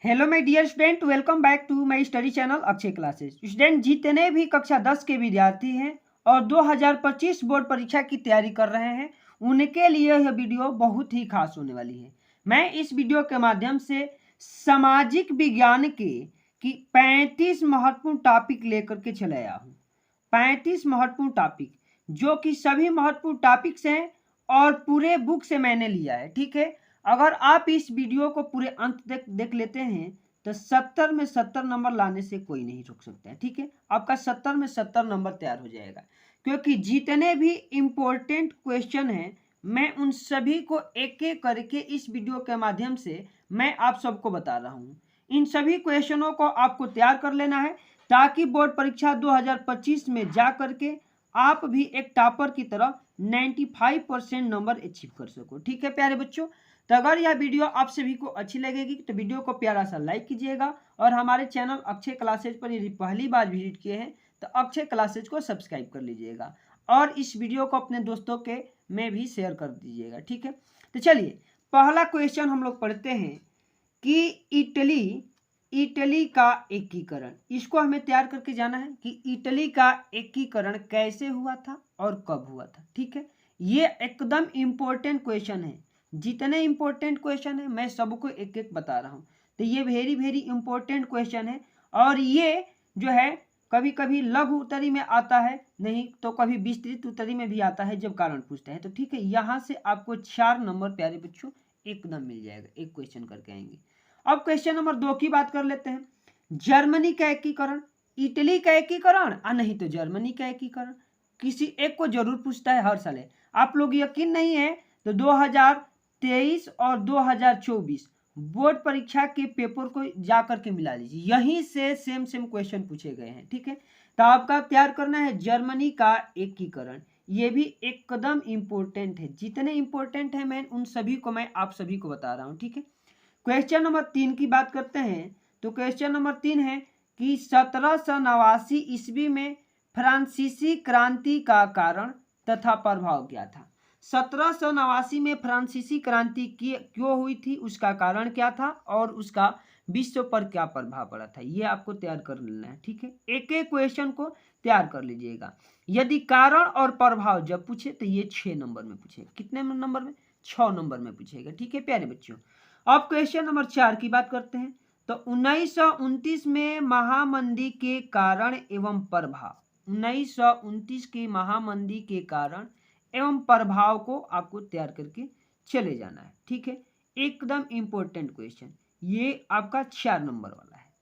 Hello my dear student, welcome back to my study channel Akshay classes. Student, जितने भी कक्षा 10 के विद्यार्थी हैं और 2025 बोर्ड परीक्षा की तैयारी कर रहे हैं, उनके लिए यह वीडियो बहुत ही खास होने वाली है। मैं इस वीडियो के माध्यम से सामाजिक विज्ञान के 35 महत्वपूर्ण टॉपिक लेकर के चले आया हूँ। 35 महत्वपूर्ण टॉपिक, जो कि सभी महत्वपूर्ण टॉपिक्स हैं और पूरे बुक से मैंने लिया है। ठीक है, अगर आप इस वीडियो को पूरे अंत तक देख लेते हैं तो 70 में 70 नंबर लाने से कोई नहीं रोक सकता है। ठीक है, आपका 70 में 70 नंबर तैयार हो जाएगा, क्योंकि जितने भी इम्पोर्टेंट क्वेश्चन हैं मैं उन सभी को एक एक करके इस वीडियो के माध्यम से मैं आप सबको बता रहा हूँ। इन सभी क्वेश्चनों को आपको तैयार कर लेना है, ताकि बोर्ड परीक्षा 2025 में जा करके आप भी एक टॉपर की तरह 95% नंबर अचीव कर सको। ठीक है प्यारे बच्चों, तो अगर यह वीडियो आप सभी को अच्छी लगेगी तो वीडियो को प्यारा सा लाइक कीजिएगा, और हमारे चैनल अक्षय क्लासेज पर यदि पहली बार विजिट किए हैं तो अक्षय क्लासेज को सब्सक्राइब कर लीजिएगा, और इस वीडियो को अपने दोस्तों के में भी शेयर कर दीजिएगा। ठीक है, तो चलिए पहला क्वेश्चन हम लोग पढ़ते हैं कि इटली का एकीकरण, इसको हमें तैयार करके जाना है कि इटली का एकीकरण कैसे हुआ था और कब हुआ था। ठीक है, ये एकदम इम्पोर्टेंट क्वेश्चन है। जितने इम्पोर्टेंट क्वेश्चन है मैं सबको एक एक बता रहा हूँ, तो ये वेरी वेरी इम्पोर्टेंट क्वेश्चन है। और ये जो है कभी कभी लघु उत्तरी में आता है, नहीं तो कभी विस्तृत उत्तरी में भी आता है जब कारण पूछता है। तो ठीक है, यहाँ से आपको 4 नंबर प्यारे बच्चों एकदम मिल जाएगा, एक क्वेश्चन करके आएंगे। अब क्वेश्चन नंबर 2 की बात कर लेते हैं। जर्मनी का एकीकरण, इटली का एकीकरण और नहीं तो जर्मनी का एकीकरण, किसी एक को जरूर पूछता है हर साल। आप लोग यकीन नहीं है तो 2023 और 2024 बोर्ड परीक्षा के पेपर को जाकर के मिला लीजिए, यहीं से सेम सेम क्वेश्चन पूछे गए हैं। ठीक है, तो आपका तैयार करना है जर्मनी का एकीकरण, ये भी एकदम इंपॉर्टेंट है। जितने इंपॉर्टेंट है मैं उन सभी को मैं आप सभी को बता रहा हूँ। ठीक है, क्वेश्चन नंबर 3 की बात करते हैं। तो क्वेश्चन नंबर 3 है कि 1789 ईस्वी में फ्रांसीसी क्रांति का कारण तथा प्रभाव क्या था। 1789 में फ्रांसीसी क्रांति क्यों हुई थी, उसका कारण क्या था और उसका विश्व पर क्या प्रभाव पड़ा था, ये आपको तैयार कर लेना है। ठीक है, एक एक क्वेश्चन को तैयार कर लीजिएगा। यदि कारण और प्रभाव जब पूछे तो ये 6 नंबर में पूछेगा। कितने नंबर में? 6 नंबर में पूछेगा। ठीक है प्यारे बच्चों, अब क्वेश्चन नंबर 4 की बात करते हैं। तो 1929 में महामंदी के कारण एवं प्रभाव, 1929 की महामंदी के कारण एवं प्रभाव को आपको तैयार करके चले जाना है। ठीक है, एकदम इंपॉर्टेंट क्वेश्चन, ये आपका 4 नंबर वाला है।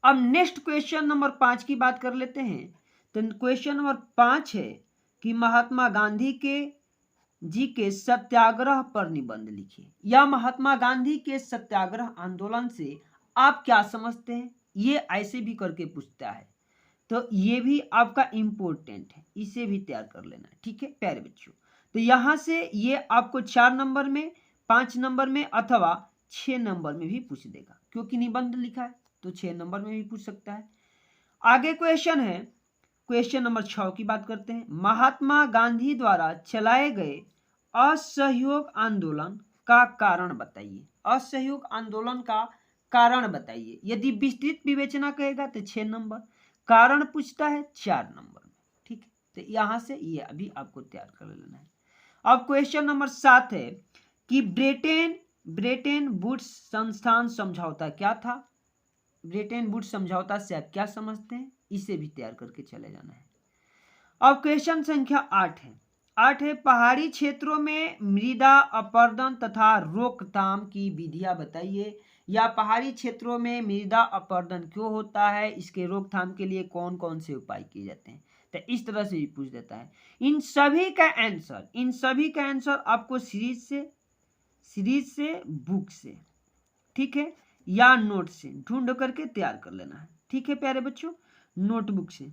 अब नेक्स्ट क्वेश्चन नंबर 5 की बात कर लेते हैं। तो क्वेश्चन नंबर 5 है कि महात्मा गांधी के जी के सत्याग्रह पर निबंध लिखिए, या महात्मा गांधी के सत्याग्रह आंदोलन से आप क्या समझते हैं, ये ऐसे भी करके पूछता है। तो ये भी आपका इंपॉर्टेंट है, इसे भी तैयार कर लेना है। ठीक है प्यारे बच्चों, तो यहां से ये आपको 4 नंबर में, 5 नंबर में अथवा 6 नंबर में भी पूछ देगा, क्योंकि निबंध लिखा है तो 6 नंबर में भी पूछ सकता है। आगे क्वेश्चन है, क्वेश्चन नंबर 6 की बात करते हैं। महात्मा गांधी द्वारा चलाए गए असहयोग आंदोलन का कारण बताइए, असहयोग आंदोलन का कारण बताइए। यदि विस्तृत विवेचना कहेगा तो 6 नंबर, कारण पूछता है 4 नंबर में। ठीक है, तो यहां से ये अभी आपको तैयार कर लेना है। अब क्वेश्चन नंबर 7 है कि ब्रेटन वुड्स संस्थान समझौता क्या था, ब्रेटन वुड्स समझौता से आप क्या समझते हैं, इसे भी तैयार करके चले जाना है। अब क्वेश्चन संख्या 8 है। 8 है पहाड़ी क्षेत्रों में मृदा अपरदन तथा रोकथाम की विधियां बताइए, या पहाड़ी क्षेत्रों में मृदा अपरदन क्यों होता है, इसके रोकथाम के लिए कौन कौन से उपाय किए जाते हैं। तो इस तरह से भी पूछ देता है। इन सभी का आंसर आपको सीरीज से बुक से, ठीक है, या नोट से ढूंढ करके तैयार कर लेना है। ठीक है प्यारे बच्चों, नोटबुक से,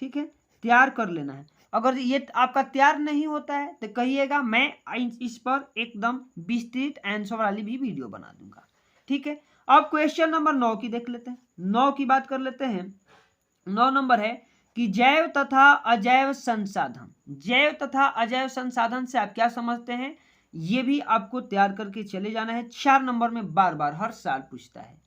ठीक है, तैयार कर लेना है। अगर ये आपका तैयार नहीं होता है तो कहिएगा, मैं इस पर एकदम विस्तृत आंसर वाली भी वीडियो बना दूंगा। ठीक है, अब क्वेश्चन नंबर 9 की देख लेते हैं। 9 की बात कर लेते हैं। 9 नंबर है कि जैव तथा अजैव संसाधन, जैव तथा अजैव संसाधन से आप क्या समझते हैं, ये भी आपको तैयार करके चले जाना है। 4 नंबर में बार बार हर साल पूछता है।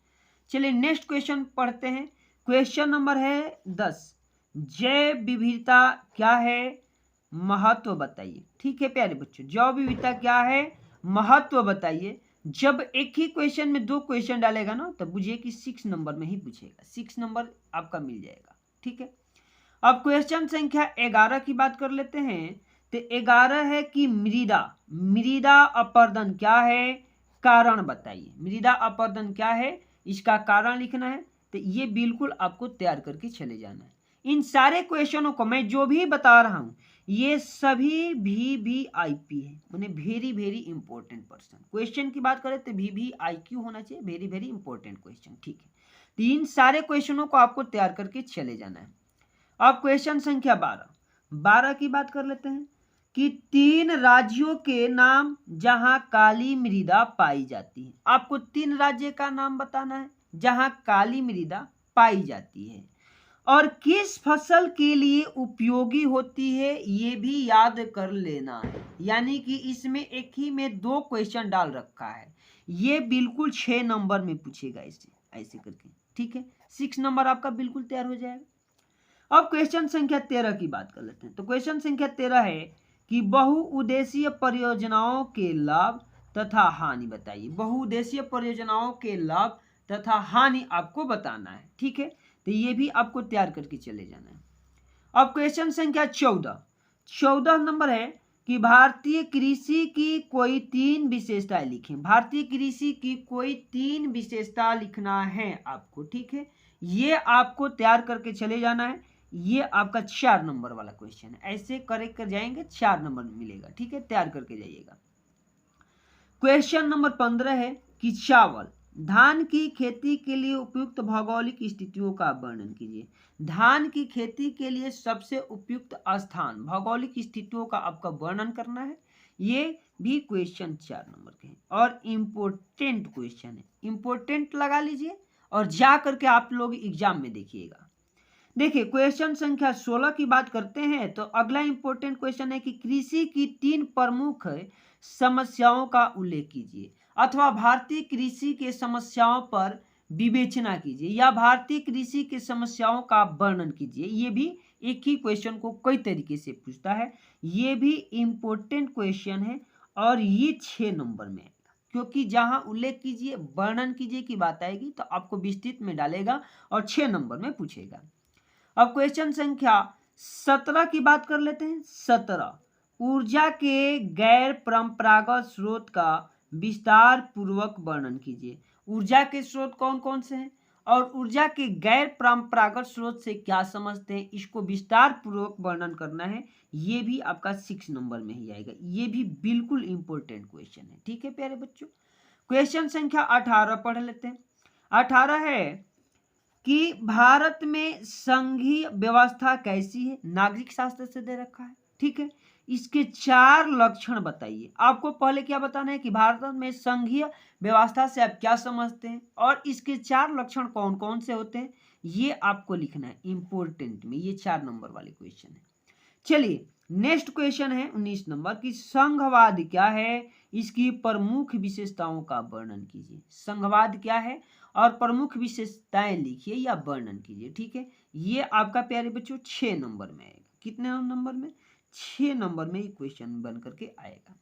चलिए नेक्स्ट क्वेश्चन पढ़ते हैं। क्वेश्चन नंबर है 10। जैव विविधता क्या है, महत्व बताइए। ठीक है प्यारे बच्चों, जैव विविधता क्या है, महत्व बताइए। जब एक ही क्वेश्चन में 2 क्वेश्चन डालेगा ना, तो बुझिए कि 6 नंबर में ही पूछेगा, 6 नंबर आपका मिल जाएगा। ठीक है, अब क्वेश्चन संख्या 11 की बात कर लेते हैं। तो 11 है कि मृदा अपरदन क्या है, कारण बताइए। मृदा अपरदन क्या है, इसका कारण लिखना है। तो ये बिल्कुल आपको तैयार करके चले जाना है। इन सारे क्वेश्चनों को मैं जो भी बता रहा हूं, ये सभी VVIP है, माने very very important person. Question की बात करें तो VVIQ होना चाहिए, वेरी वेरी इंपॉर्टेंट क्वेश्चन। ठीक है, तो इन सारे क्वेश्चनों को आपको तैयार करके चले जाना है। अब क्वेश्चन संख्या 12 की बात कर लेते हैं कि 3 राज्यों के नाम जहां काली मृदा पाई जाती है। आपको 3 राज्य का नाम बताना है जहां काली मृदा पाई जाती है, और किस फसल के लिए उपयोगी होती है ये भी याद कर लेना है। यानी कि इसमें एक ही में 2 क्वेश्चन डाल रखा है, ये बिल्कुल 6 नंबर में पूछेगा ऐसे ऐसे करके। ठीक है, 6 नंबर आपका बिल्कुल तैयार हो जाएगा। अब क्वेश्चन संख्या 13 की बात कर लेते हैं। तो क्वेश्चन संख्या 13 है कि बहुउद्देशीय परियोजनाओं के लाभ तथा हानि बताइए। बहुउद्देशीय परियोजनाओं के लाभ तथा हानि आपको बताना है। ठीक है, तो ये भी आपको तैयार करके चले जाना है। अब क्वेश्चन संख्या 14 नंबर है कि भारतीय कृषि की कोई 3 विशेषताएं लिखें। भारतीय कृषि की कोई 3 विशेषता लिखना है आपको। ठीक है, ये आपको तैयार करके चले जाना है। ये आपका 4 नंबर वाला क्वेश्चन है, ऐसे करेक्ट कर जाएंगे 4 नंबर मिलेगा। ठीक है, तैयार करके जाइएगा। क्वेश्चन नंबर 15 है कि चावल धान की खेती के लिए उपयुक्त भौगोलिक स्थितियों का वर्णन कीजिए। धान की खेती के लिए सबसे उपयुक्त स्थान, भौगोलिक स्थितियों का आपका वर्णन करना है। ये भी क्वेश्चन 4 नंबर के हैं और इम्पोर्टेंट क्वेश्चन है। इम्पोर्टेंट लगा लीजिए और जा करके आप लोग एग्जाम में देखिएगा। देखिए क्वेश्चन संख्या 16 की बात करते हैं। तो अगला इंपॉर्टेंट क्वेश्चन है कि कृषि की 3 प्रमुख समस्याओं का उल्लेख कीजिए, अथवा भारतीय कृषि के समस्याओं पर विवेचना कीजिए, या भारतीय कृषि के समस्याओं का वर्णन कीजिए। ये भी एक ही क्वेश्चन को कई तरीके से पूछता है। ये भी इंपॉर्टेंट क्वेश्चन है और ये 6 नंबर में, क्योंकि जहां उल्लेख कीजिए वर्णन कीजिए की बात आएगी तो आपको विस्तृत में डालेगा और 6 नंबर में पूछेगा। अब क्वेश्चन संख्या 17 की बात कर लेते हैं। 17, ऊर्जा के गैर परंपरागत स्रोत का विस्तार पूर्वक वर्णन कीजिए। ऊर्जा के स्रोत कौन कौन से हैं और ऊर्जा के गैर परंपरागत स्रोत से क्या समझते हैं, इसको विस्तार पूर्वक वर्णन करना है। ये भी आपका 6 नंबर में ही आएगा। ये भी बिल्कुल इंपॉर्टेंट क्वेश्चन है। ठीक है प्यारे बच्चों, क्वेश्चन संख्या 18 पढ़ लेते हैं। 18 है कि भारत में संघीय व्यवस्था कैसी है, नागरिक शास्त्र से दे रखा है। ठीक है, इसके 4 लक्षण बताइए। आपको पहले क्या बताना है कि भारत में संघीय व्यवस्था से आप क्या समझते हैं और इसके 4 लक्षण कौन कौन से होते हैं, ये आपको लिखना है इंपॉर्टेंट में। ये 4 नंबर वाले क्वेश्चन है। चलिए नेक्स्ट क्वेश्चन है 19 नंबर की संघवाद क्या है, इसकी प्रमुख विशेषताओं का वर्णन कीजिए। संघवाद क्या है और प्रमुख विशेषताएं लिखिए या वर्णन कीजिए। ठीक है, ये आपका प्यारे बच्चों 6 नंबर में आएगा। कितने नंबर में, 6 नंबर में ये क्वेश्चन बन करके आएगा।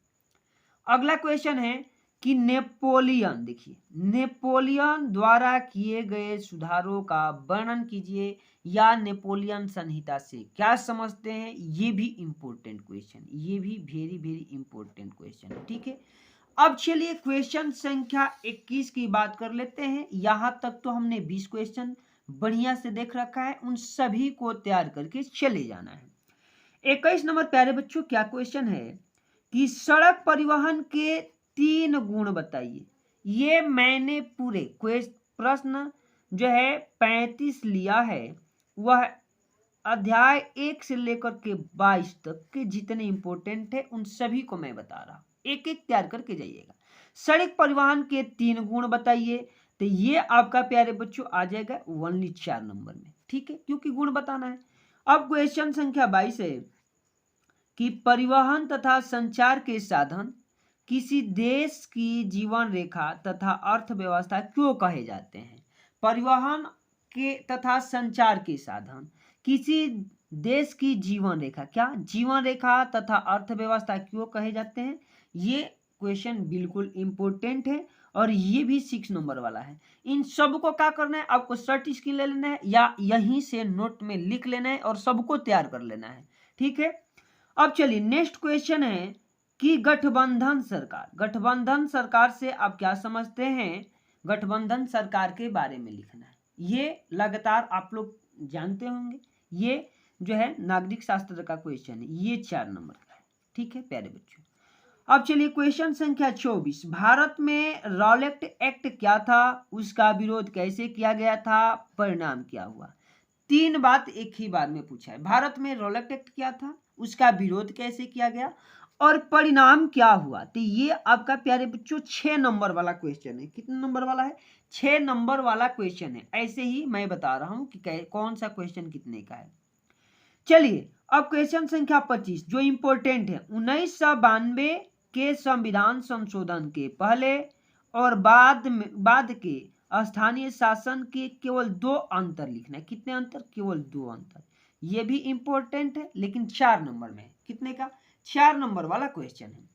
अगला क्वेश्चन है कि नेपोलियन, देखिए नेपोलियन द्वारा किए गए सुधारों का वर्णन कीजिए या नेपोलियन संहिता से क्या समझते हैं। ये भी इंपॉर्टेंट क्वेश्चन, ये भी वेरी वेरी इंपॉर्टेंट क्वेश्चन है। ठीक है, अब चलिए क्वेश्चन संख्या 21 की बात कर लेते हैं। यहां तक तो हमने 20 क्वेश्चन बढ़िया से देख रखा है, उन सभी को तैयार करके चले जाना है। 21 नंबर प्यारे बच्चों क्या क्वेश्चन है कि सड़क परिवहन के 3 गुण बताइए। ये मैंने पूरे प्रश्न जो है 35 लिया है, वह अध्याय 1 से लेकर के 22 तक के जितने इंपॉर्टेंट है उन सभी को मैं बता रहा हूं, एक एक तैयार करके जाइएगा। सड़क परिवहन के 3 गुण बताइए, तो ये आपका प्यारे बच्चों आ जाएगा ओनली 4 नंबर में। ठीक है, क्योंकि गुण बताना है। अब क्वेश्चन संख्या 22 है कि परिवहन तथा संचार के साधन किसी देश की जीवन रेखा तथा अर्थव्यवस्था क्यों कहे जाते हैं? परिवहन के तथा संचार के साधन किसी देश की जीवन रेखा, क्या जीवन रेखा तथा अर्थव्यवस्था क्यों कहे जाते हैं? ये क्वेश्चन बिल्कुल इंपॉर्टेंट है और ये भी 6 नंबर वाला है। इन सब को क्या करना है, आपको शॉर्ट स्क्रीन ले लेना है या यहीं से नोट में लिख लेना है और सबको तैयार कर लेना है, ठीक है। अब चलिए नेक्स्ट क्वेश्चन है कि गठबंधन सरकार से आप क्या समझते हैं? गठबंधन सरकार के बारे में लिखना है। ये लगातार आप लोग जानते होंगे, ये जो है नागरिक शास्त्र का क्वेश्चन है, ये 4 नंबर का है, ठीक है प्यारे बच्चों। अब चलिए क्वेश्चन संख्या 24, भारत में रॉलेट एक्ट क्या था, उसका विरोध कैसे किया गया था, परिणाम क्या हुआ? 3 बात एक ही बार में पूछा है। भारत में रॉलेट एक्ट क्या था, उसका विरोध कैसे किया गया और परिणाम क्या हुआ? तो ये आपका प्यारे बच्चों 6 नंबर वाला क्वेश्चन है। कितने नंबर वाला है? 6 नंबर वाला क्वेश्चन है। ऐसे ही मैं बता रहा हूं कि कौन सा क्वेश्चन कितने का है। चलिए अब क्वेश्चन संख्या 25 जो इंपॉर्टेंट है, 1992 के संविधान संशोधन के पहले और बाद के स्थानीय शासन के केवल 2 अंतर लिखना है। कितने अंतर? केवल 2 अंतर। ये भी इंपॉर्टेंट है लेकिन 4 नंबर में है। कितने का? 4 नंबर वाला क्वेश्चन है।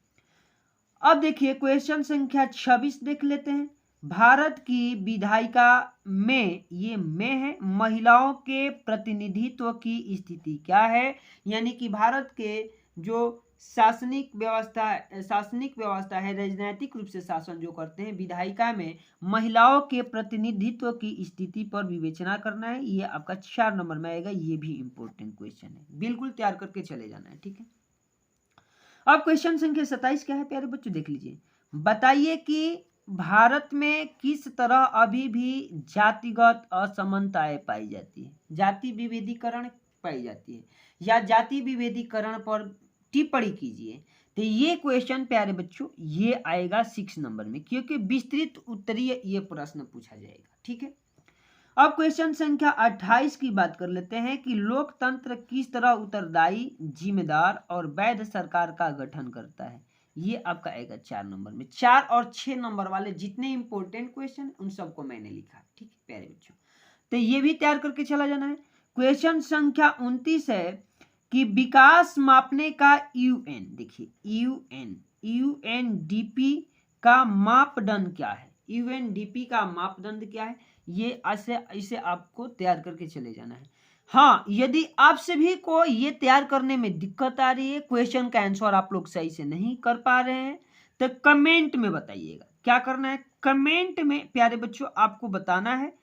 अब देखिए क्वेश्चन संख्या 26 देख लेते हैं। भारत की विधायिका में, ये में है, महिलाओं के प्रतिनिधित्व की स्थिति क्या है? यानी कि भारत के जो शासनिक व्यवस्था है, राजनीतिक रूप से शासन जो करते हैं, विधायिका में महिलाओं के प्रतिनिधित्व की स्थिति पर विवेचना करना है। ये आपका 4 नंबर में आएगा। ये भी इंपॉर्टेंट क्वेश्चन है, बिल्कुल तैयार करके चले जाना है, ठीक है। अब क्वेश्चन संख्या 27 क्या है प्यारे बच्चों, देख लीजिए। बताइए कि भारत में किस तरह अभी भी जातिगत असमानताएं पाई जाती है, जाति विभेदीकरण पाई जाती है, या जाति विभेदीकरण पर टिप्पणी कीजिए। तो ये क्वेश्चन प्यारे बच्चों ये आएगा 6 नंबर में, क्योंकि विस्तृत उत्तरीय ये प्रश्न पूछा जाएगा, ठीक है। अब क्वेश्चन संख्या 28 की बात कर लेते हैं कि लोकतंत्र किस तरह उत्तरदायी, जिम्मेदार और वैध सरकार का गठन करता है। ये आपका आएगा 4 नंबर में। 4 और 6 नंबर वाले जितने इंपॉर्टेंट क्वेश्चन उन सबको मैंने लिखा, ठीक है प्यारे बच्चों। तो ये भी तैयार करके चला जाना है। क्वेश्चन संख्या 29 है कि विकास मापने का यूएन, देखिए यूएनडीपी का मापदंड क्या है? यूएनडीपी का मापदंड क्या है? ये इसे आपको तैयार करके चले जाना है। हाँ, यदि आप सभी को ये तैयार करने में दिक्कत आ रही है, क्वेश्चन का आंसर आप लोग सही से नहीं कर पा रहे हैं, तो कमेंट में बताइएगा। क्या करना है? कमेंट में प्यारे बच्चों आपको बताना है।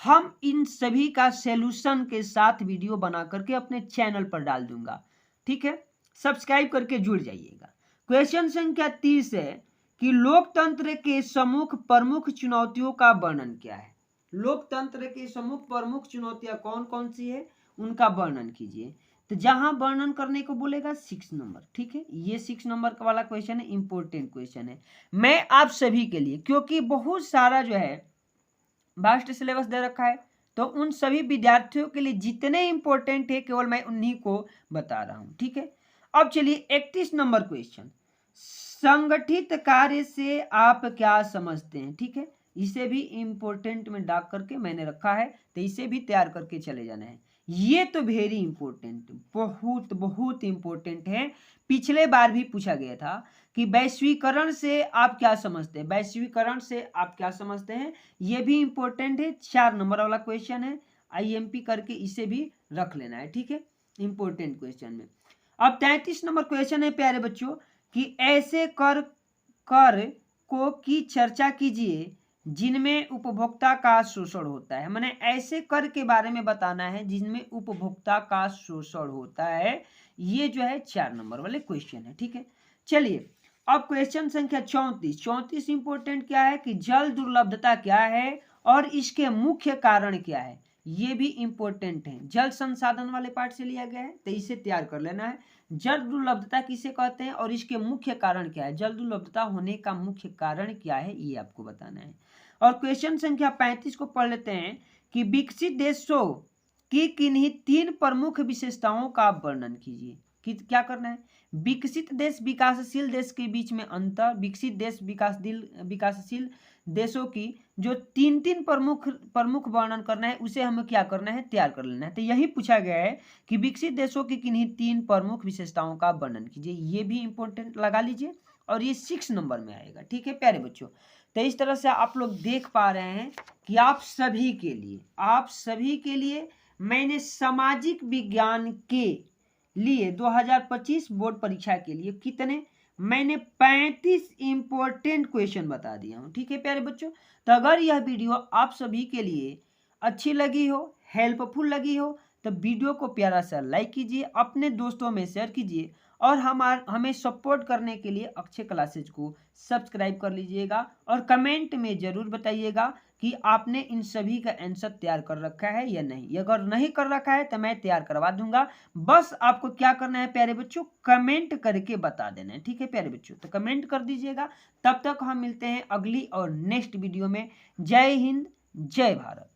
हम इन सभी का सॉल्यूशन के साथ वीडियो बना करके अपने चैनल पर डाल दूंगा, ठीक है। सब्सक्राइब करके जुड़ जाइएगा। क्वेश्चन संख्या 30 है कि लोकतंत्र के प्रमुख चुनौतियों का वर्णन क्या है? लोकतंत्र की प्रमुख चुनौतियां कौन कौन सी है, उनका वर्णन कीजिए। तो जहां वर्णन करने को बोलेगा 6 नंबर, ठीक है। ये 6 नंबर वाला क्वेश्चन है, इंपॉर्टेंट क्वेश्चन है। मैं आप सभी के लिए, क्योंकि बहुत सारा जो है वास्ट सिलेबस दे रखा है, तो उन सभी विद्यार्थियों के लिए जितने इंपॉर्टेंट है केवल मैं उन्हीं को बता रहा हूं, ठीक है। अब चलिए 31 नंबर क्वेश्चन, संगठित कार्य से आप क्या समझते हैं, ठीक है। इसे भी इंपॉर्टेंट में डाक करके मैंने रखा है, तो इसे भी तैयार करके चले जाना है। ये तो वेरी इंपॉर्टेंट, बहुत बहुत इंपॉर्टेंट है। पिछले बार भी पूछा गया था कि वैश्वीकरण से आप क्या समझते हैं, वैश्वीकरण से आप क्या समझते हैं। ये भी इंपॉर्टेंट है, 4 नंबर वाला क्वेश्चन है। आईएमपी करके इसे भी रख लेना है, ठीक है, इंपॉर्टेंट क्वेश्चन में। अब 33 नंबर क्वेश्चन है प्यारे बच्चों कि ऐसे कर को की चर्चा कीजिए जिनमें उपभोक्ता का शोषण होता है। माने ऐसे कर के बारे में बताना है जिनमें उपभोक्ता का शोषण होता है। ये जो है 4 नंबर वाले क्वेश्चन है, ठीक है। चलिए अब क्वेश्चन संख्या 34 इंपॉर्टेंट क्या है कि जल दुर्लभता क्या है और इसके मुख्य कारण क्या है। ये भी इंपॉर्टेंट है, जल संसाधन वाले पार्ट से लिया गया है, तो इसे तैयार कर लेना है। जल दुर्लभता किसे कहते हैं और इसके मुख्य कारण क्या है, जल दुर्लभता होने का मुख्य कारण क्या है, ये आपको बताना है। और क्वेश्चन संख्या 35 को पढ़ लेते हैं कि विकसित देशों की किन्हीं 3 प्रमुख विशेषताओं का वर्णन कीजिए। कि क्या करना है, विकसित देश विकासशील देश के बीच में अंतर, विकसित देश विकासशील देशों की जो तीन तीन प्रमुख वर्णन करना है, उसे हमें क्या करना है, तैयार कर लेना है। तो यही पूछा गया है कि विकसित देशों की किन्हीं तीन प्रमुख विशेषताओं का वर्णन कीजिए। ये भी इंपॉर्टेंट लगा लीजिए और ये 6 नंबर में आएगा। ठीक है प्यारे बच्चों, तो इस तरह से आप लोग देख पा रहे हैं कि आप सभी के लिए मैंने सामाजिक विज्ञान के लिए 2025 बोर्ड परीक्षा के लिए कितने, मैंने 35 इंपॉर्टेंट क्वेश्चन बता दिया हूं। ठीक है प्यारे बच्चों, तो अगर यह वीडियो आप सभी के लिए अच्छी लगी हो, हेल्पफुल लगी हो, तो वीडियो को प्यारा सा लाइक कीजिए, अपने दोस्तों में शेयर कीजिए और हमें सपोर्ट करने के लिए अक्षय क्लासेज को सब्सक्राइब कर लीजिएगा और कमेंट में ज़रूर बताइएगा कि आपने इन सभी का आंसर तैयार कर रखा है या नहीं। अगर नहीं कर रखा है तो मैं तैयार करवा दूंगा, बस आपको क्या करना है प्यारे बच्चों, कमेंट करके बता देना है। ठीक है प्यारे बच्चों, तो कमेंट कर दीजिएगा। तब तक हम मिलते हैं अगली और नेक्स्ट वीडियो में। जय हिंद, जय भारत।